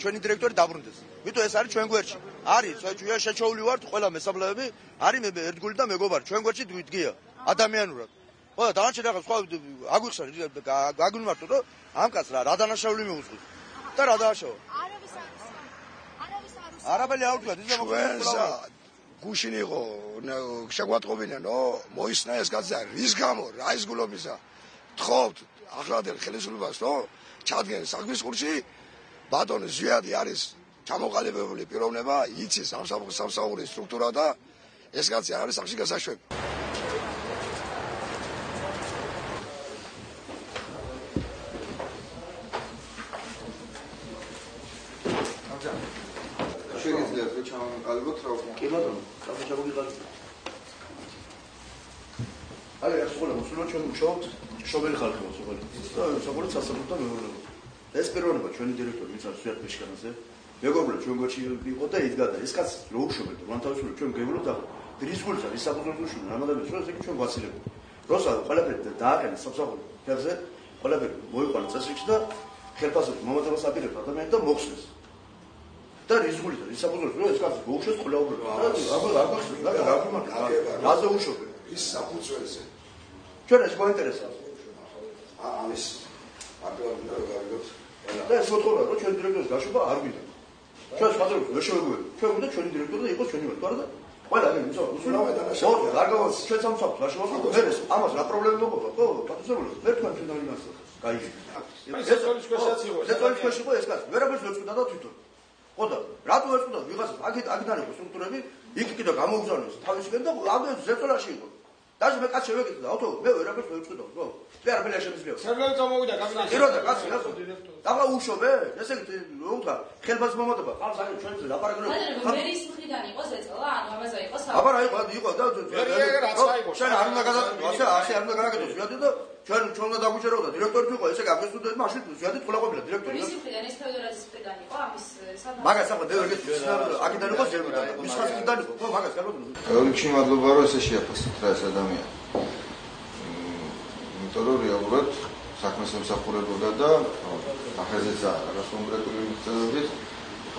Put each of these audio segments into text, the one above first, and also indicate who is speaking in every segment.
Speaker 1: ჩვენი დირექტორი დაბრუნდეს. Იმიტომ ეს არის ჩვენ გვერდში. არის შეჩოული ვართ ყველა მესამლეები, არის ერთგული და მეგობარი. ჩვენ გვერდში ვდგია ადამიანურად. ყველა დანარჩენ რაღაც სხვა აგვიხსენე, გაგვიმართო რომ ამ კაცს რა დანაშაული მიუძღვის. და რა დააშავა? არაბელი არ ვთქვა, ის
Speaker 2: მოხდა. გუშინ იყო შეგვატყობინა, მოისნა ეს კაცი რის გამო, რა ის გულობისა. თხოვთ ახლადელ ხელისუფლებას, რომ ჩადგენ საქმის კურსი, ბატონი ზვიადი არის ჩამოყალიბებული პიროვნება, იცის სამსახურის სტრუქტურა და ეს კაცი არის სახში გასაშვები.
Speaker 3: შეგიძლიათ რომ ჩამოვიყალიბოთ რა ვქნა?
Speaker 1: კი ბატონო, ჩამოვიყალიბოთ. აი ეს ყველა მოსულა ჩვენ ვშოვთ, შობელი ხალხი მოსულა. და საკუთარ სასამართლო მეურნეობა. ეს პიროვნება ჩვენი დირექტორი ვინც არის სვიად ფეშკანაზე. მეგობრებო ჩვენ გვერდში იყო და იდგა და ეს კაცი რო უშობეთ, მან თავისუფლად ჩვენ გევლოთ და ბრიზგულს არის საკუთრებულში, რამადამე შუაზე კი ჩვენ გვაცილებთ. როცა ყველაფერი დააყენეს სამსახური ფერზე, ყველაფერი მოიყვანა წესრიგში და ხელფასობით მომატებას აპირებდა ადამიანი და მოხსნეს. და რიზგულით არის საკუთრებულში, რომ ეს კაცი მოუშვეს ყველა უბრალოდ. რაზე უშობეთ?
Speaker 2: ის საფუძველზე.
Speaker 1: ჩვენ ეს გვაინტერესებს.
Speaker 2: ამის აკრებდა რომ გავიგოთ.
Speaker 1: და ეს მოთხოვნა რომ ჩვენ დირექტორის გაშობა არ გვინდა. ჩვენ სხვადასხვა ვერ შევეგუებთ. ჩვენ უნდა ჩვენი დირექტორი და იყოს ჩვენი ვარ და ყველა ამ იცო უსულავე დანაშაული. რა გავაც ჩვენ სამსახურს გაშობა მე ეს ამას რა პრობლემა მოყვა? ხო, პატუსებული. მე თქვენ ჩვენ დავინახოთ. გაიგე. ეს ორი შეშაც იყო. ეს ორი შეშ იყო ეს კაცი. ვერაფერს ვერ წვიდა და თვითონ. ხო და რატო ვერ წვიდა ვიღაცა აქედან იყო სტრუქტურები, იქ კიდე გამოუგზავნეს თავისგან და ამდენ ზეწოლაში იყო. დაჟე მე კაცი შევეკითხა და ავთო მე ვერაფერს ვერ წვიდა, ხო? მე არაფერი არ შემიძლია.
Speaker 3: სერვერი წამოვიდა კაბინეტში.
Speaker 1: ირო და კაცი რატო? დაღა უშობე? ესე რო უთქვა, ხელბას მომატება. ყავს არის ჩვენზე ლაპარაკობ.
Speaker 4: მერის მხრიდან იყო ზეწოლა, ანუ ამაზე იყო საუბარი.
Speaker 1: აბა რა იყო და
Speaker 3: რაც აიღო.
Speaker 1: შენ არ უნდა ასე არ უნდა გააკეთოს, ვიადე და ჩვენ უნდა დაგვიჩერო და დირექტორი თუ იყო, ესე გაგესწრებდეთ, მაშინ ვიადე თულა დირექტორი.
Speaker 4: მერის მხრიდან ეს ფედერაციის მხრიდან იყო ამის საქმე.
Speaker 1: მაგას ახლა დევერ გეტყვი, აქედან იყო ზერმოდა. მის ხალხს მხრიდან იყო, ხო, მაგას კარგად.
Speaker 3: რიგში მადლობა რომ ესე შეაფასეთ რა ეს ადამიანი. იმიტომ რომ რეალურად საქმეს ემსახურებოდა და ახაზეც რაღაც კონკრეტული მიღწევებით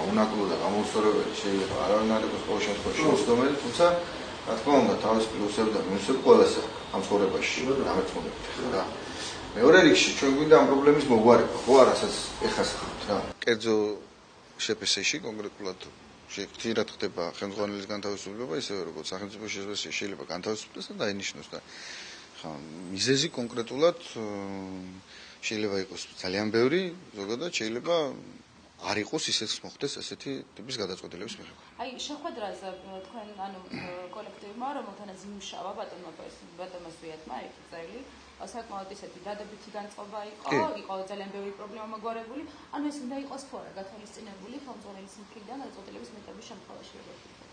Speaker 3: უნაკლო და გამოუსწორებელი შეიძლება არავინ არ იყოს ყოველ შემთხვევაში შეცდომელი, თუმცა რა თქმა უნდა თავის პლუსები და მინუსები ყველას ამ ცხოვრებაში დამეწმობებით რა. მეორე რიგში ჩვენ გვინდა ამ პრობლემის მოგვარება, ხო არასაც ეხასხებთ რა. კერძო შეფასებაში კონკრეტულად ხშირად ხდება ხელმძღვანელის განთავისუფლება, ისევე როგორც სახელმწიფო შესაძლებელი შეიძლება განთავისუფლდეს და დაინიშნოს და ხა მიზეზი კონკრეტულად შეიძლება იყოს ძალიან ბევრი, ზოგადად შეიძლება არ იყოს ისეც მოხდეს ესეთი ტიპის გადაწყვეტილების მიღება.
Speaker 4: აი შეხვედრაზე თქვენ ანუ კოლექტივმა რომელთანაც იმუშავა ბატონმა ზვიადმა ერთი წელი საკმაოდ ისეთი დადებითი განწყობა იყო ძალიან ბევრი პრობლემა მოგვარებული, ანუ ეს უნდა იყოს თუ არა გათვალისწინებული ხელმძღვანელის მხრიდან გადაწყვეტილების მიღების შემთხვევაში როგორ ვთქვათ?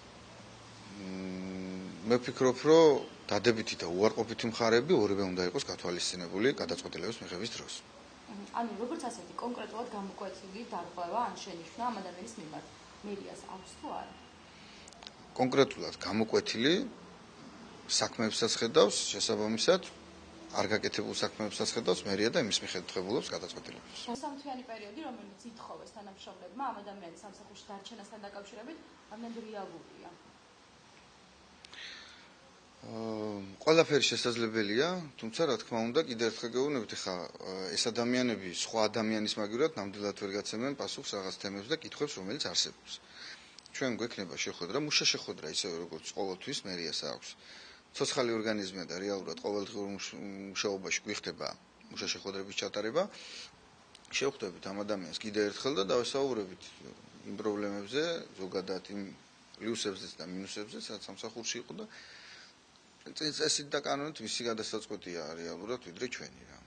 Speaker 3: მე ვფიქრობ, რომ დადებითი და უარყოფითი მხარეები ორივე უნდა იყოს გათვალისწინებული გადაწყვეტილების მიღების დროს.
Speaker 4: ანუ როგორც ასეთი კონკრეტულად გამოკვეთილი დარღვევა ან შენიშვნა ამ ადამიანის მიმართ მერიას აქვს თუ არა?
Speaker 3: კონკრეტულად გამოკვეთილი საქმეებსაც ხედავს შესაბამისად არ გაკეთებულ საქმეებსაც ხედავს მერია და იმის მიხედვით ღებულობს გადაწყვეტილებას.
Speaker 4: სამთვიანი პერიოდი, რომელიც ითხოვეს თანამშრომლებმა ამ ადამიანის სამსახურში დარჩენასთან დაკავშირებით, ამდენ რეალურია.
Speaker 3: ყველაფერი შესაძლებელია, თუმცა რა თქმა უნდა, კიდევ ერთხელ გეუბნებით, ხა ეს ადამიანები სხვა ადამიანის მაგივრად ნამდვილად ვერ გაცემენ პასუხს რაღაც თემებს და კითხვებს, რომელიც არსებობს. ჩვენ გვექნება შეხვედრა, მუშა შეხვედრა, ისევე როგორც ყოველთვის მერიას აქვს. ცოცხალი ორგანიზმია და რეალურად ყოველდღიურ მუშაობაში გვიხდება მუშა შეხვედრების ჩატარება. შევხვდებით ამ ადამიანს კიდევ ერთხელ და დავესაუბრებით იმ პრობლემებზე, ზოგადად იმ პლუსებზეც და მინუსებზეც, რაც სამსახურში იყო და წესით და კანონით მისი გადასაწყვეტია რეალურად ვიდრე ჩვენი რა.